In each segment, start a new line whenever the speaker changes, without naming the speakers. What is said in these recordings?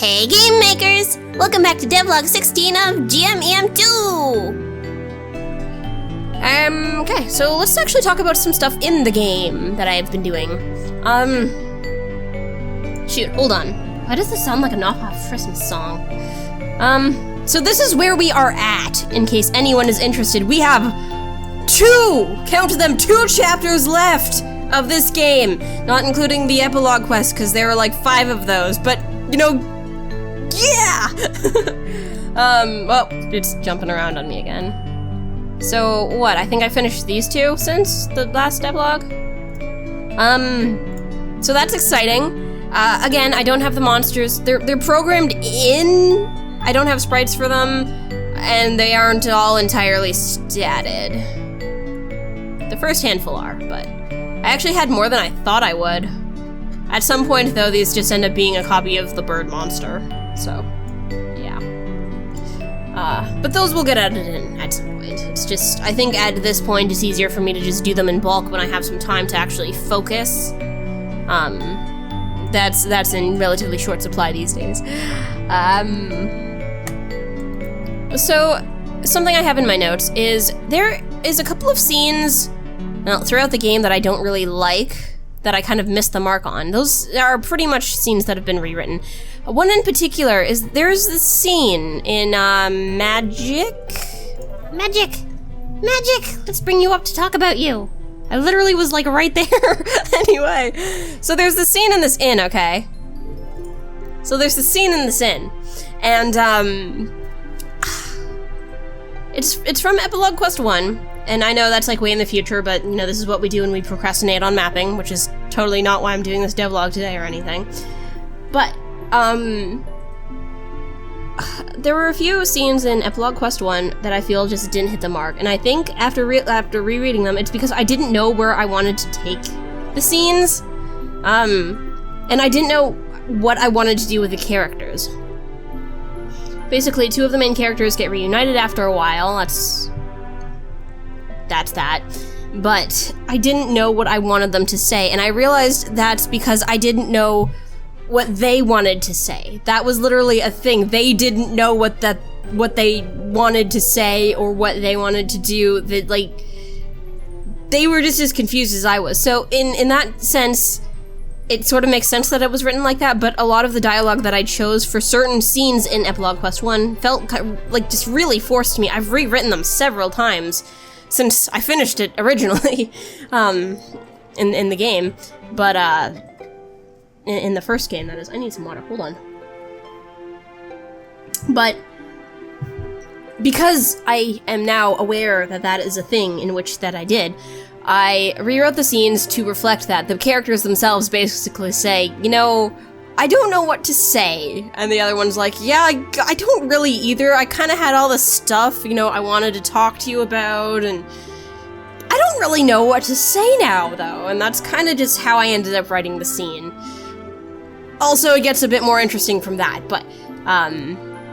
Hey game makers! Welcome back to DevLog 16 of EM2! Okay, so let's actually talk about some stuff in the game that I've been doing. Shoot, hold on. Why does this sound like a knockoff Christmas song? So this is where we are at, in case anyone is interested. We have count them, 2 chapters left of this game, not including the epilogue quest, because there are like 5 of those, but, you know, yeah! Well, it's jumping around on me again. So, what, I think I finished these 2 since the last epilogue? So that's exciting. Again, I don't have the monsters. They're programmed in. I don't have sprites for them, and they aren't all entirely statted. The first handful are, but I actually had more than I thought I would. At some point, though, these just end up being a copy of the bird monster, so, yeah. But those will get added in at some point. It's just, I think at this point, it's easier for me to just do them in bulk when I have some time to actually focus. That's in relatively short supply these days. So, something I have in my notes is, there is a couple of scenes throughout the game that I don't really like, that I kind of missed the mark on. Those are pretty much scenes that have been rewritten. One in particular is, there's this scene in, Magic? Let's bring you up to talk about you. I literally was like right there. Anyway, so there's this scene in this inn, okay? So there's this scene in this inn, and, it's from Epilogue Quest 1, and I know that's like way in the future, but you know, this is what we do when we procrastinate on mapping, which is totally not why I'm doing this devlog today or anything. But, there were a few scenes in Epilogue Quest 1 that I feel just didn't hit the mark, and I think after rereading them, it's because I didn't know where I wanted to take the scenes, and I didn't know what I wanted to do with the characters. Basically, 2 of the main characters get reunited after a while, that's that. But I didn't know what I wanted them to say, and I realized that's because I didn't know what they wanted to say. That was literally a thing. They didn't know what they wanted to say or what they wanted to do. That, like, they were just as confused as I was. So in that sense, it sort of makes sense that it was written like that, but a lot of the dialogue that I chose for certain scenes in Epilogue Quest 1 felt like just really forced me. I've rewritten them several times since I finished it originally, in the game, but, in the first game, that is. I need some water, hold on. But because I am now aware that that is a thing in which that I did, I rewrote the scenes to reflect that. The characters themselves basically say, you know, I don't know what to say. And the other one's like, yeah, I don't really either. I kind of had all this stuff, you know, I wanted to talk to you about, and I don't really know what to say now, though. And that's kind of just how I ended up writing the scene. Also, it gets a bit more interesting from that, but,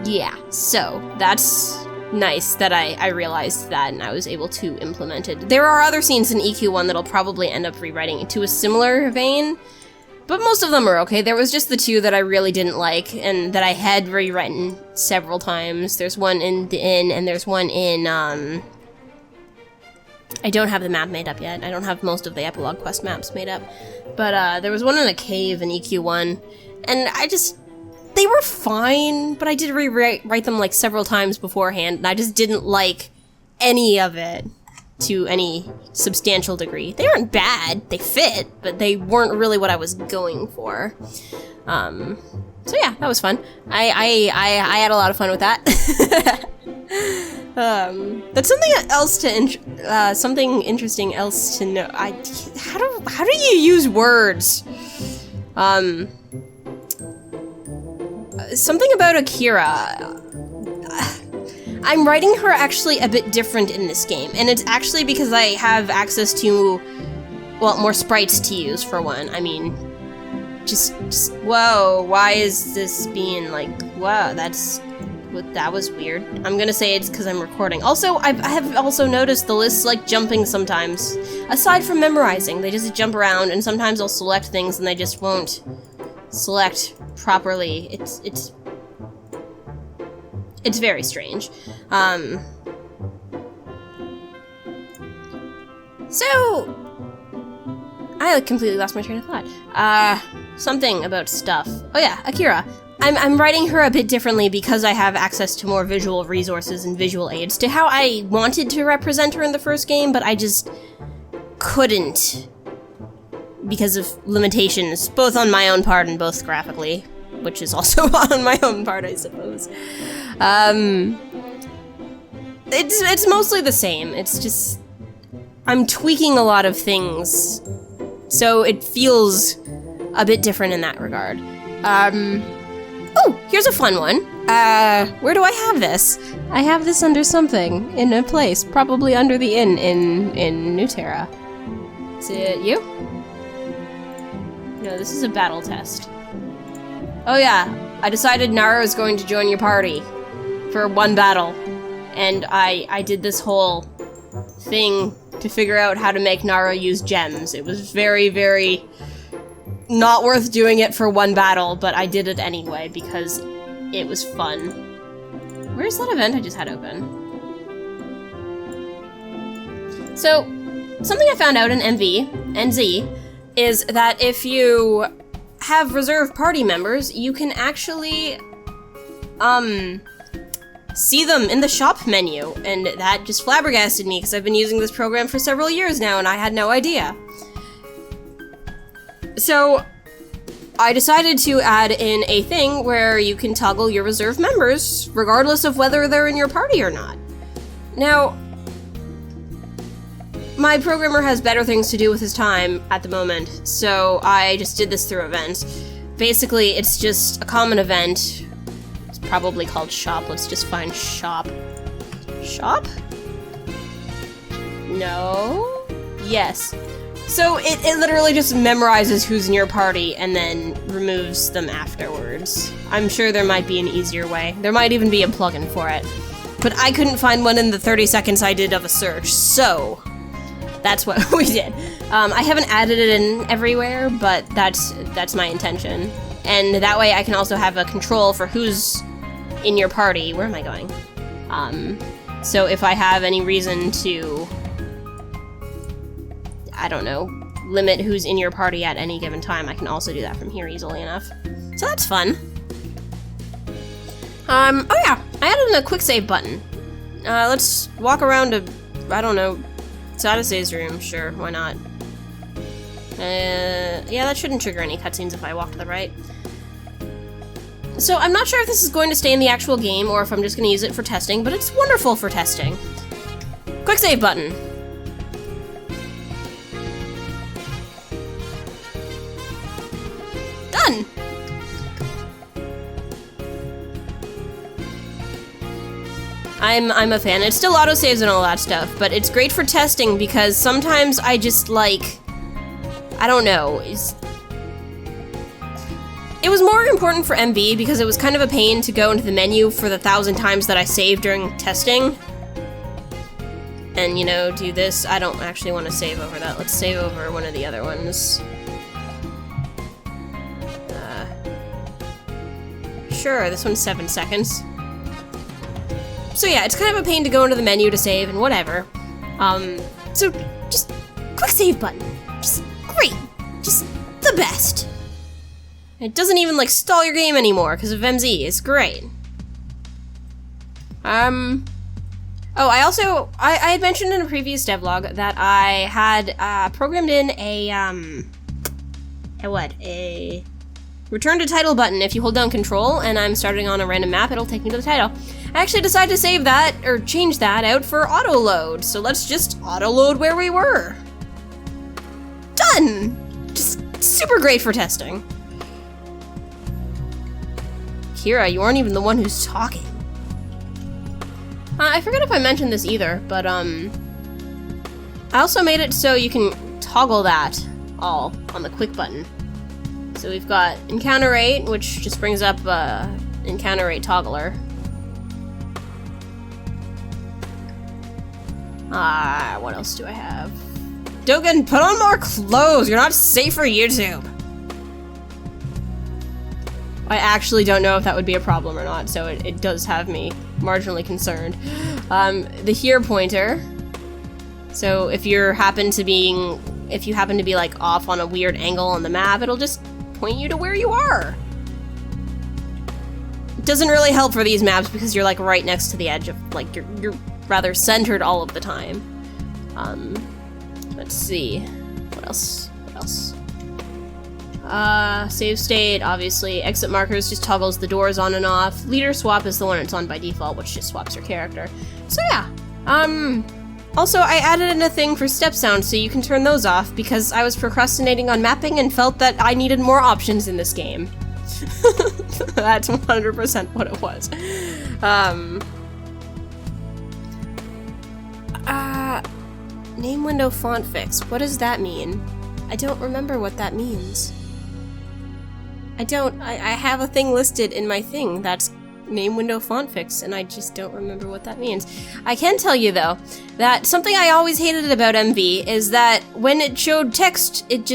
yeah. So, that's nice that I realized that and I was able to implement it. There are other scenes in EQ1 that'll probably end up rewriting to a similar vein, but most of them are okay. There was just the 2 that I really didn't like and that I had rewritten several times. There's one in the inn and there's one in, I don't have the map made up yet. I don't have most of the Epilogue Quest maps made up. But there was one in a cave in EQ1, and they were fine, but I did rewrite them like several times beforehand, and I just didn't like any of it to any substantial degree. They weren't bad, they fit, but they weren't really what I was going for. So yeah, that was fun. I had a lot of fun with that. That's something else to something interesting else to know. How do you use words? Something about Akira. I'm writing her actually a bit different in this game, and it's actually because I have access to, well, more sprites to use, for one. I mean, just whoa, why is this being like, wow, that was weird. I'm gonna say it's because I'm recording. Also, I have also noticed the lists like jumping sometimes. Aside from memorizing, they just jump around, and sometimes I'll select things and they just won't select properly. It's very strange. So I completely lost my train of thought. Something about stuff. Oh yeah, Akira. I'm writing her a bit differently because I have access to more visual resources and visual aids to how I wanted to represent her in the first game, but I just couldn't because of limitations, both on my own part and both graphically, which is also on my own part, I suppose. It's mostly the same. It's just I'm tweaking a lot of things, so it feels a bit different in that regard. Oh, here's a fun one. Where do I have this? I have this under something, in a place, probably under the inn in New Terra. Is it you? No, this is a battle test. Oh yeah, I decided Nara is going to join your party for one battle, and I did this whole thing to figure out how to make Nara use gems. It was very, very not worth doing it for one battle, but I did it anyway because it was fun. Where's that event I just had open? So, something I found out in NZ, is that if you have reserve party members, you can actually, see them in the shop menu, and that just flabbergasted me because I've been using this program for several years now and I had no idea. So, I decided to add in a thing where you can toggle your reserve members, regardless of whether they're in your party or not. Now, my programmer has better things to do with his time at the moment, so I just did this through events. Basically, it's just a common event. It's probably called shop. Let's just find shop. Shop? No? Yes. So it literally just memorizes who's in your party and then removes them afterwards. I'm sure there might be an easier way. There might even be a plugin for it. But I couldn't find one in the 30 seconds I did of a search, so that's what we did. I haven't added it in everywhere, but that's my intention. And that way I can also have a control for who's in your party. Where am I going? So if I have any reason to, I don't know, limit who's in your party at any given time, I can also do that from here easily enough. So that's fun. Oh yeah, I added in a quick save button. Let's walk around to, I don't know, Sadase's room, sure, why not? Yeah, that shouldn't trigger any cutscenes if I walk to the right. So I'm not sure if this is going to stay in the actual game or if I'm just going to use it for testing, but it's wonderful for testing. Quick save button. Done! I'm a fan. It still autosaves and all that stuff, but it's great for testing because sometimes I just like, I don't know, it was more important for MB because it was kind of a pain to go into the menu for the 1,000 times that I saved during testing. And, you know, do this. I don't actually want to save over that. Let's save over one of the other ones. Sure, this one's 7 seconds. So yeah, it's kind of a pain to go into the menu to save and whatever. So just quick save button. Just great. Just the best. It doesn't even like stall your game anymore because of MZ. It's great. Oh, I had mentioned in a previous devlog that I had programmed in a return to title button. If you hold down control and I'm starting on a random map, it'll take me to the title. I actually decided to save that, or change that out for auto load. So let's just auto load where we were. Done! Just super great for testing. Kira, you aren't even the one who's talking. I forget if I mentioned this either, but I also made it so you can toggle that all on the quick button. So we've got encounter rate, which just brings up encounter rate toggler. What else do I have? Dogen, put on more clothes! You're not safe for YouTube! I actually don't know if that would be a problem or not, so it does have me marginally concerned. The here pointer. So if you happen to be like off on a weird angle on the map, it'll just point you to where you are. It doesn't really help for these maps because you're like right next to the edge of, like, you're rather centered all of the time. Let's see. What else? Save state, obviously. Exit markers just toggles the doors on and off. Leader swap is the one that's on by default, which just swaps your character. So yeah. Also, I added in a thing for step sounds so you can turn those off because I was procrastinating on mapping and felt that I needed more options in this game. That's 100% what it was. Name window font fix. What does that mean? I don't remember what that means. I have a thing listed in my thing that's name window font fix, and I just don't remember what that means. I can tell you, though, that something I always hated about MV is that when it showed text, it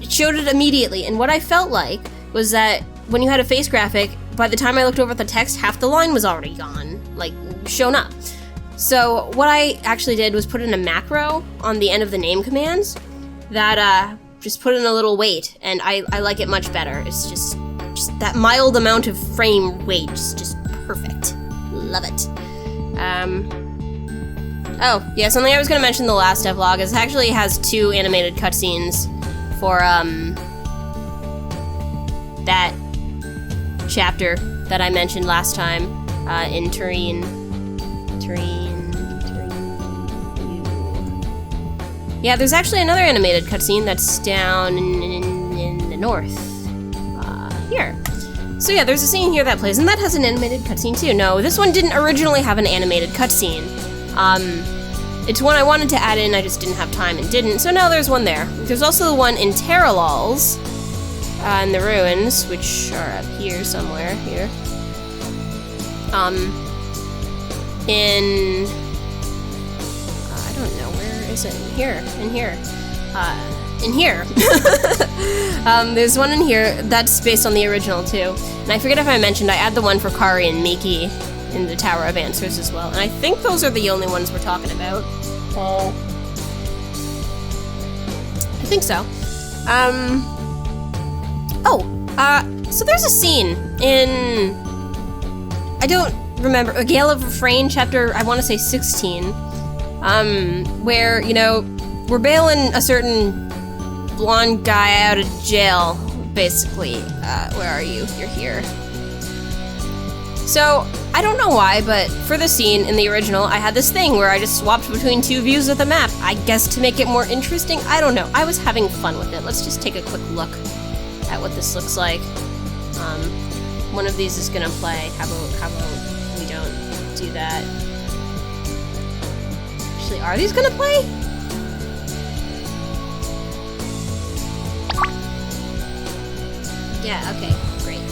showed it immediately, and what I felt like was that when you had a face graphic, by the time I looked over at the text, half the line was already gone, like, shown up. So what I actually did was put in a macro on the end of the name commands that just put in a little weight, and I like it much better. It's just that mild amount of frame weight is just perfect. Love it. Oh, yeah, something I was going to mention in the last devlog is it actually has 2 animated cutscenes for that chapter that I mentioned last time in Turin. Yeah, there's actually another animated cutscene that's down in the north. Here. So yeah, there's a scene here that plays, and that has an animated cutscene too. No, this one didn't originally have an animated cutscene. It's one I wanted to add in, I just didn't have time and didn't, so now there's one there. There's also the one in Terra Walls, in the ruins, which are up here somewhere, here. I don't know, where is it? In here. There's one in here that's based on the original too. And I forget if I mentioned, I add the one for Kari and Miki in the Tower of Answers as well. And I think those are the only ones we're talking about. I think so. So there's a scene in, I don't remember, A Gale of Refrain, chapter, I want to say 16, where, you know, we're bailing a certain blonde guy out of jail, basically. Where are you? You're here. So, I don't know why, but for the scene in the original, I had this thing where I just swapped between 2 views of the map. I guess to make it more interesting? I don't know. I was having fun with it. Let's just take a quick look at what this looks like. One of these is gonna play. How about we don't do that? Actually, are these gonna play? Yeah, okay, great.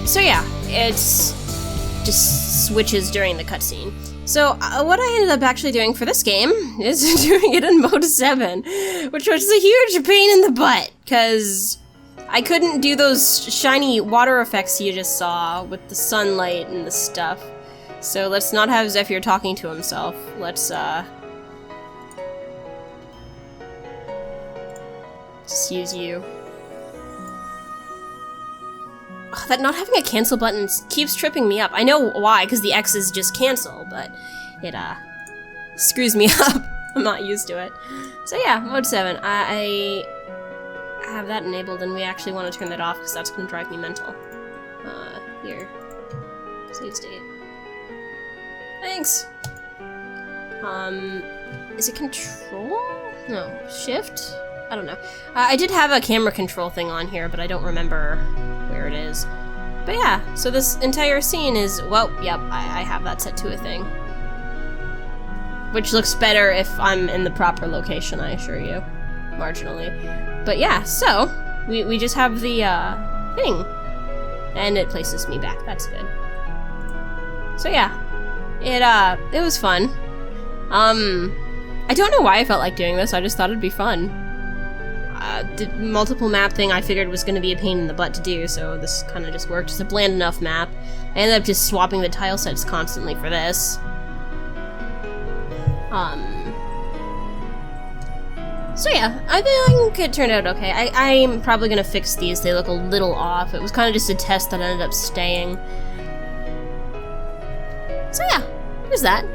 So yeah, it's just switches during the cutscene. So what I ended up actually doing for this game is doing it in mode 7, which was a huge pain in the butt, because I couldn't do those shiny water effects you just saw with the sunlight and the stuff. So let's not have Zephyr talking to himself. Let's just use you. Ugh, that not having a cancel button keeps tripping me up. I know why, because the X is just cancel, but it screws me up. I'm not used to it. So yeah, mode 7. I have that enabled, and we actually want to turn that off because that's going to drive me mental. Here. Save state. Thanks! Is it control? No, shift? I don't know. I did have a camera control thing on here, but I don't remember where it is. But yeah, so this entire scene is, well, yep, I have that set to a thing. Which looks better if I'm in the proper location, I assure you. Marginally. But yeah, so, we just have the, thing. And it places me back, that's good. So yeah, it was fun. I don't know why I felt like doing this, I just thought it'd be fun. The multiple map thing I figured was going to be a pain in the butt to do, so this kind of just worked. It's a bland enough map. I ended up just swapping the tile sets constantly for this. So yeah, I think it turned out okay. I'm probably gonna fix these. They look a little off. It was kind of just a test that ended up staying. So yeah, there's that.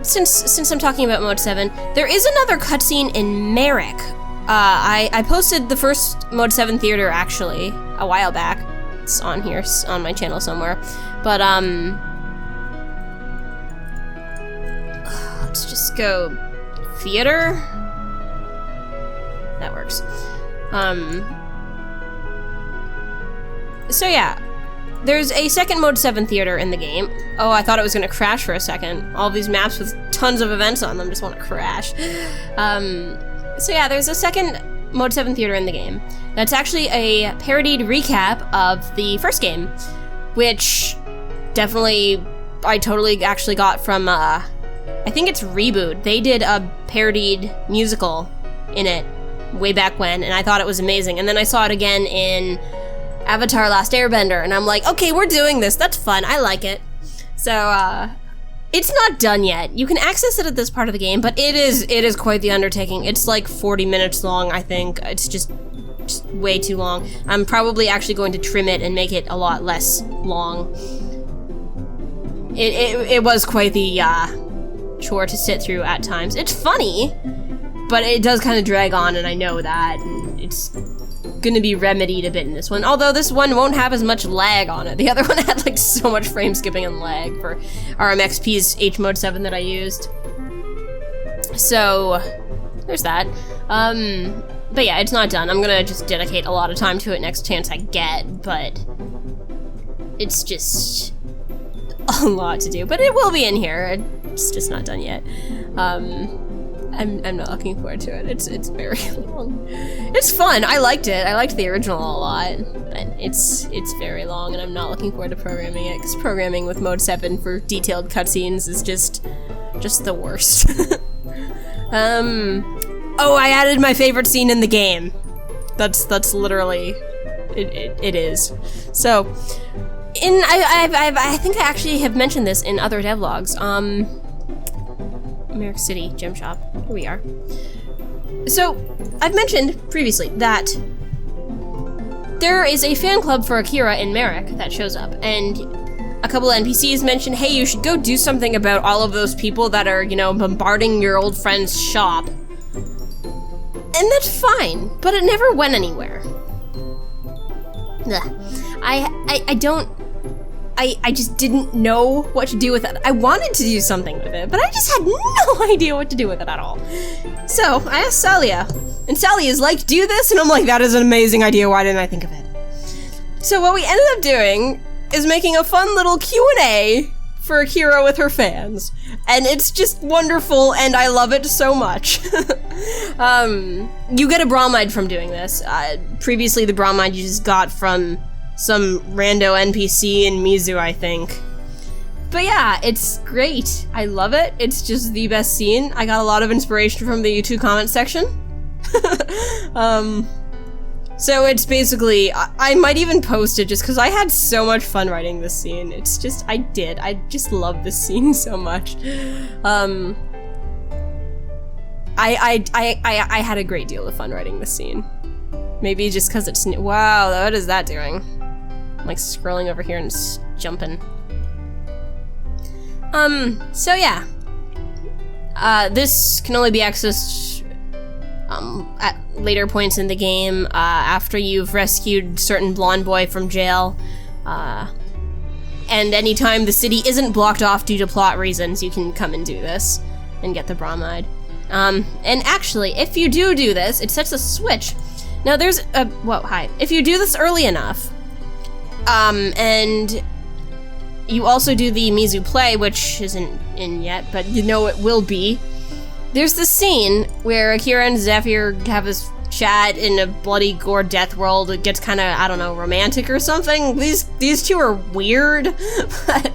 Since I'm talking about Mode 7, there is another cutscene in Merrick. I posted the first Mode 7 theater, actually, a while back. It's on here, on my channel somewhere. But, let's just go theater. That works. So yeah, there's a second Mode 7 theater in the game. Oh, I thought it was gonna crash for a second. All these maps with tons of events on them just want to crash. So yeah, there's a second Mode 7 theater in the game. That's actually a parodied recap of the first game, which definitely I totally actually got from, I think it's Reboot. They did a parodied musical in it way back when, and I thought it was amazing. And then I saw it again in Avatar Last Airbender, and I'm like, okay, we're doing this. That's fun. I like it. So, it's not done yet. You can access it at this part of the game, but it is quite the undertaking. It's like 40 minutes long, I think. It's just way too long. I'm probably actually going to trim it and make it a lot less long. It was quite the chore to sit through at times. It's funny, but it does kind of drag on, and I know that, and it's gonna be remedied a bit in this one. Although this one won't have as much lag on it. The other one had like so much frame skipping and lag for RMXP's H Mode 7 that I used. So there's that. But yeah, it's not done. I'm gonna just dedicate a lot of time to it next chance I get, but it's just a lot to do. But it will be in here. It's just not done yet. I'm not looking forward to it. It's very long. It's fun. I liked it. I liked the original a lot, but it's very long, and I'm not looking forward to programming it, because programming with Mode 7 for detailed cutscenes is just the worst. Oh, I added my favorite scene in the game. That's literally it is. So, I think I actually have mentioned this in other devlogs. Merrick City Gem Shop. Here we are. So, I've mentioned previously that there is a fan club for Akira in Merrick that shows up, and a couple of NPCs mentioned, hey, you should go do something about all of those people that are, you know, bombarding your old friend's shop. And that's fine, but it never went anywhere. Ugh. I just didn't know what to do with it. I wanted to do something with it, but I just had no idea what to do with it at all. So, I asked Salia, and Sally is like, do this? And I'm like, that is an amazing idea, why didn't I think of it? So what we ended up doing is making a fun little Q&A for Akira with her fans. And it's just wonderful, and I love it so much. You get a bromide from doing this. Previously, the bromide you just got from some rando NPC in Mizu, I think. But yeah, it's great. I love it. It's just the best scene. I got a lot of inspiration from the YouTube comment section. So it's basically, I might even post it just because I had so much fun writing this scene. It's just, I just love this scene so much. I had a great deal of fun writing this scene. Maybe just because it's new. Wow, what is that doing? I'm like scrolling over here and jumping. So yeah. This can only be accessed at later points in the game, after you've rescued certain blonde boy from jail. And anytime the city isn't blocked off due to plot reasons, you can come and do this and get the bromide. And actually, if you do this, it sets a switch. Now there's a, whoa, hi. If you do this early enough, and you also do the Mizu play, which isn't in yet, but you know it will be. There's this scene where Akira and Zephyr have this chat in a bloody gore death world. It gets kind of, I don't know, romantic or something. These two are weird, but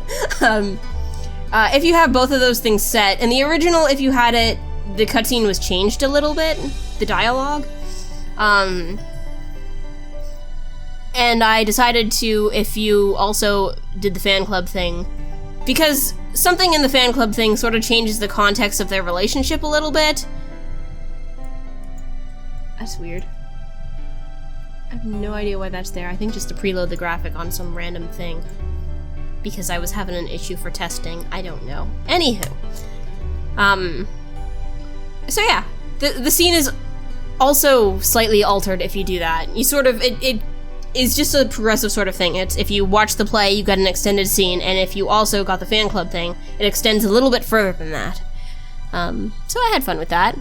if you have both of those things set, in the original, if you had it, the cutscene was changed a little bit, the dialogue. And I decided to, if you also did the fan club thing, because something in the fan club thing sort of changes the context of their relationship a little bit. That's weird. I have no idea why that's there. I think just to preload the graphic on some random thing. Because I was having an issue for testing. I don't know. Anywho. So yeah. The scene is also slightly altered if you do that. You sort of, it is just a progressive sort of thing. It's, if you watch the play, you got an extended scene, and if you also got the fan club thing, it extends a little bit further than that. So I had fun with that.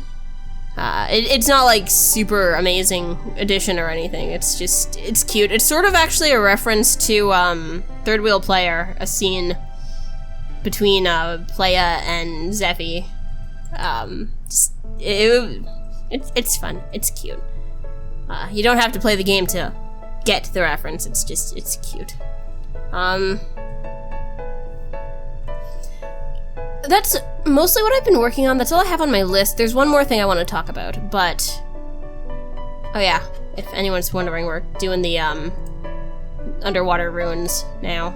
It's not like super amazing addition or anything. It's just, it's cute. It's sort of actually a reference to Third Wheel Player, a scene between Playa and Zeffy. It's fun. It's cute. You don't have to play the game to get the reference. It's just, it's cute. That's mostly what I've been working on. That's all I have on my list. There's one more thing I want to talk about, but... Oh yeah, if anyone's wondering, we're doing the, underwater ruins now.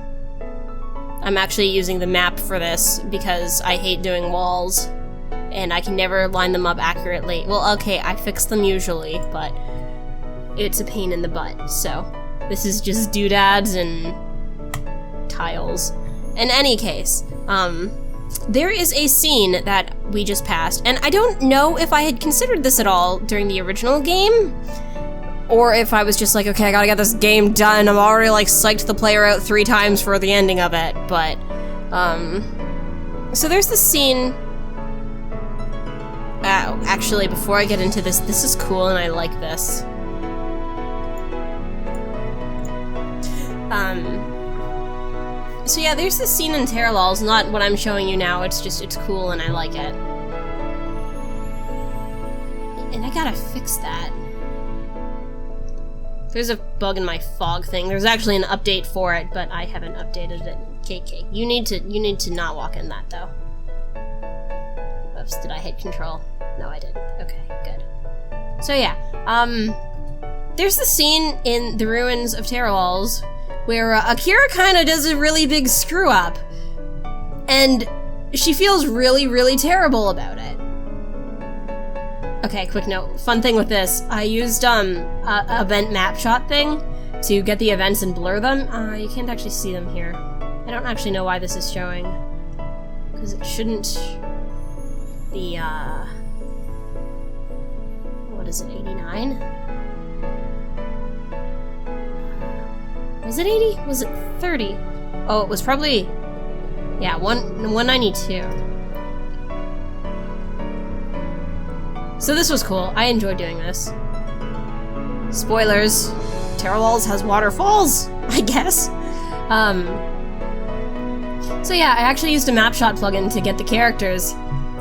I'm actually using the map for this because I hate doing walls, and I can never line them up accurately. Well, okay, I fix them usually, but it's a pain in the butt, so this is just doodads and tiles. In any case, there is a scene that we just passed, and I don't know if I had considered this at all during the original game, or if I was just like, okay, I gotta get this game done, I'm already like psyched the player out 3 times for the ending of it, but, so there's this scene. Actually, before I get into this is cool and I like this. So yeah, there's this scene in Terra Walls, not what I'm showing you now, it's just, it's cool and I like it. And I gotta fix that. There's a bug in my fog thing. There's actually an update for it, but I haven't updated it. KK, you need to not walk in that though. Oops, did I hit control? No, I didn't. Okay, good. So yeah, there's the scene in the ruins of Terra Walls where Akira kinda does a really big screw up, and she feels really, really terrible about it. Okay, quick note. Fun thing with this, I used a event map shot thing to get the events and blur them. You can't actually see them here. I don't actually know why this is showing, because it shouldn't be, what is it, 89? Was it 80? Was it 30? Oh, it was probably, yeah, 192. So this was cool. I enjoyed doing this. Spoilers. Terra Walls has waterfalls, I guess. So yeah, I actually used a map shot plugin to get the characters,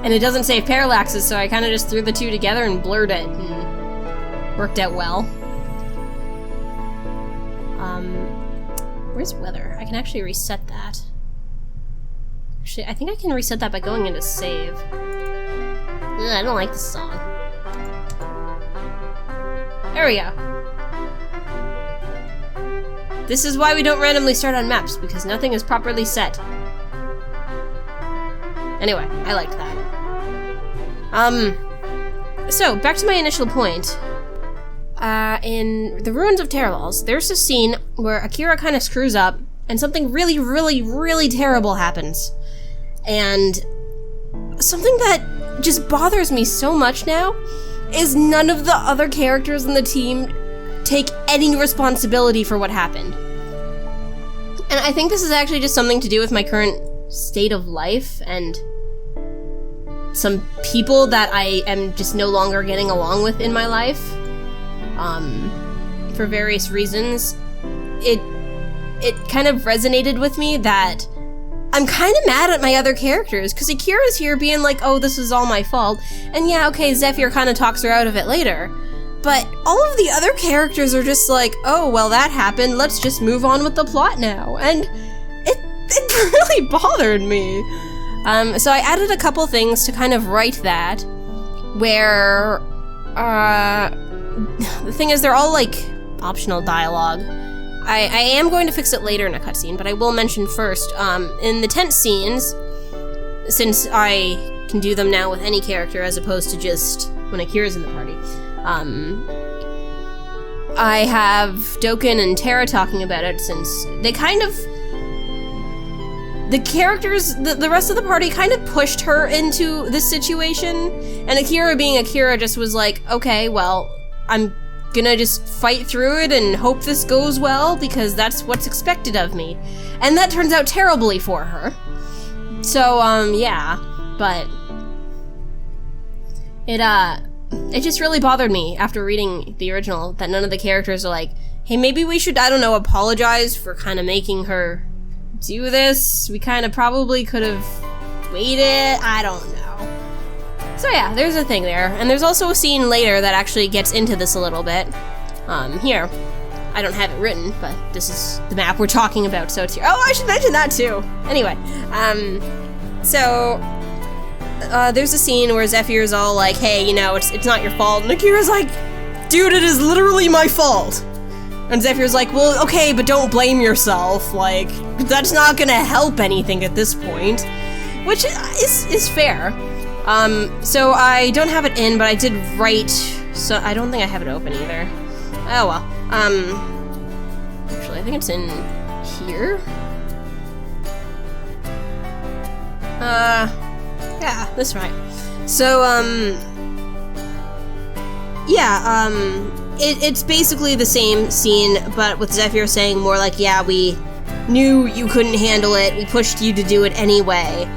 and it doesn't save parallaxes, so I kind of just threw the two together and blurred it, and worked out well. Where's weather? I can actually reset that. Actually, I think I can reset that by going into save. Ugh, I don't like this song. There we go. This is why we don't randomly start on maps, because nothing is properly set. Anyway, I liked that. So, back to my initial point. In the ruins of Terra Walls, there's a scene where Akira kind of screws up, and something really, really, really terrible happens. And something that just bothers me so much now is none of the other characters in the team take any responsibility for what happened. And I think this is actually just something to do with my current state of life and some people that I am just no longer getting along with in my life. For various reasons. It kind of resonated with me that I'm kind of mad at my other characters, because Akira's here being like, oh, this is all my fault, and yeah, okay, Zephyr kind of talks her out of it later, but all of the other characters are just like, oh, well, that happened, let's just move on with the plot now, and it really bothered me. So I added a couple things to kind of write that, where, the thing is, they're all, like, optional dialogue. I am going to fix it later in a cutscene, but I will mention first, in the tent scenes, since I can do them now with any character as opposed to just when Akira's in the party, I have Dokkan and Terra talking about it, since they kind of... The characters, the rest of the party kind of pushed her into this situation, and Akira being Akira just was like, okay, well, I'm gonna just fight through it and hope this goes well, because that's what's expected of me. And that turns out terribly for her. So, yeah, but... It just really bothered me after reading the original that none of the characters are like, hey, maybe we should, I don't know, apologize for kind of making her do this. We kind of probably could have waited. I don't know. So yeah, there's a thing there. And there's also a scene later that actually gets into this a little bit. Here. I don't have it written, but this is the map we're talking about, so it's here. Oh, I should mention that too! Anyway, there's a scene where Zephyr's all like, hey, you know, it's not your fault, and Akira's like, dude, it is literally my fault! And Zephyr's like, well, okay, but don't blame yourself, like, that's not gonna help anything at this point. Which is fair. So I don't have it in, but I did write, so I don't think I have it open either. Oh well. Actually, I think it's in here? Yeah, that's right. So, it's basically the same scene, but with Zephyr saying more like, yeah, we knew you couldn't handle it, we pushed you to do it anyway,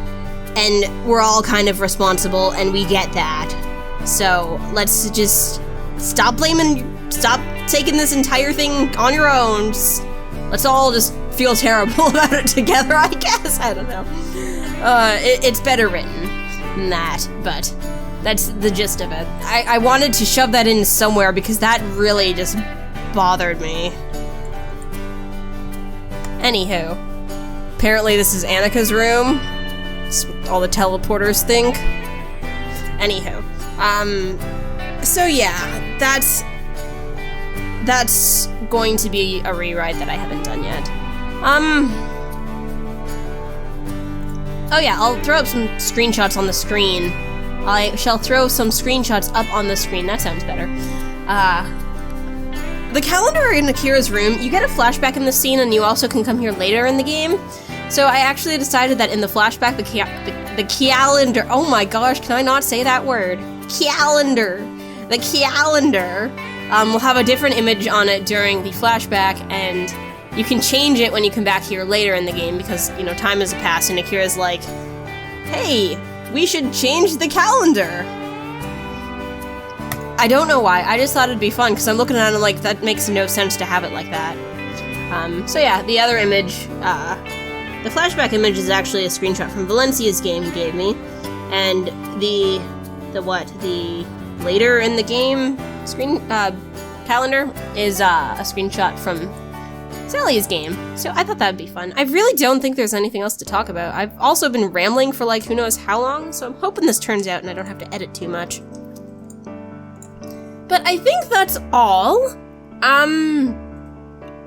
and we're all kind of responsible, and we get that. So, let's just stop taking this entire thing on your own. Let's all just feel terrible about it together, I guess? I don't know. It's better written than that, but that's the gist of it. I wanted to shove that in somewhere because that really just bothered me. Anywho, apparently this is Annika's room. That's what all the teleporters think. Anywho, so yeah, that's going to be a rewrite that I haven't done yet. Oh yeah, I'll throw up some screenshots on the screen. I shall throw some screenshots up on the screen. That sounds better. The calendar in Akira's room, you get a flashback in the scene, and you also can come here later in the game. So I actually decided that in the flashback, the calendar, oh my gosh, can I not say that word? Calendar. The calendar will have a different image on it during the flashback, and you can change it when you come back here later in the game because, you know, time has passed, and Akira's like, hey, we should change the calendar. I don't know why, I just thought it'd be fun, because I'm looking at it like, that makes no sense to have it like that. So yeah, the other image, the flashback image is actually a screenshot from Valencia's game he gave me, and the later in the game calendar is a screenshot from Sally's game, so I thought that'd be fun. I really don't think there's anything else to talk about. I've also been rambling for like who knows how long, so I'm hoping this turns out and I don't have to edit too much. But I think that's all.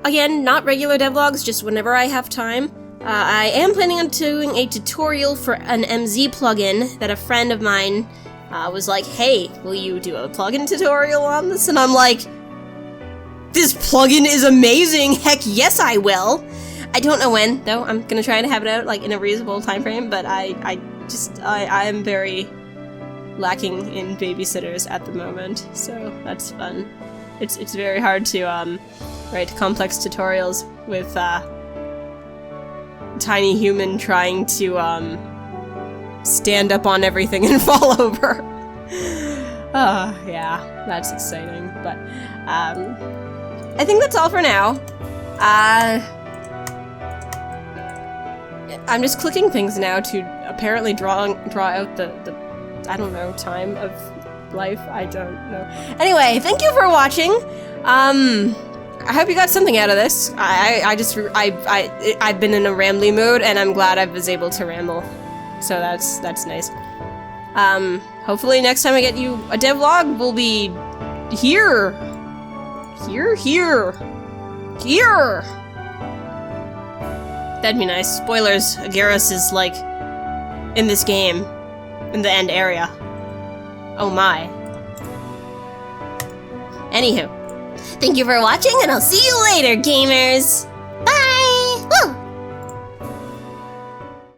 Again, not regular devlogs, just whenever I have time. I am planning on doing a tutorial for an MZ plugin that a friend of mine was like, hey, will you do a plugin tutorial on this? And I'm like, this plugin is amazing! Heck yes I will! I don't know when, though. I'm gonna try to have it out, like, in a reasonable time frame, but I am very lacking in babysitters at the moment, so that's fun. It's very hard to, write complex tutorials with, tiny human trying to, stand up on everything and fall over. Oh, yeah, that's exciting, but, I think that's all for now. I'm just clicking things now to apparently draw out the I don't know, time of life. I don't know. Anyway, thank you for watching. I hope you got something out of this. I've been in a rambly mood, and I'm glad I was able to ramble. So that's nice. Hopefully next time I get you a devlog, we'll be here. Here. That'd be nice. Spoilers, Agarus is, like, in this game. In the end area. Oh my. Anywho. Thank you for watching, and I'll see you later, gamers!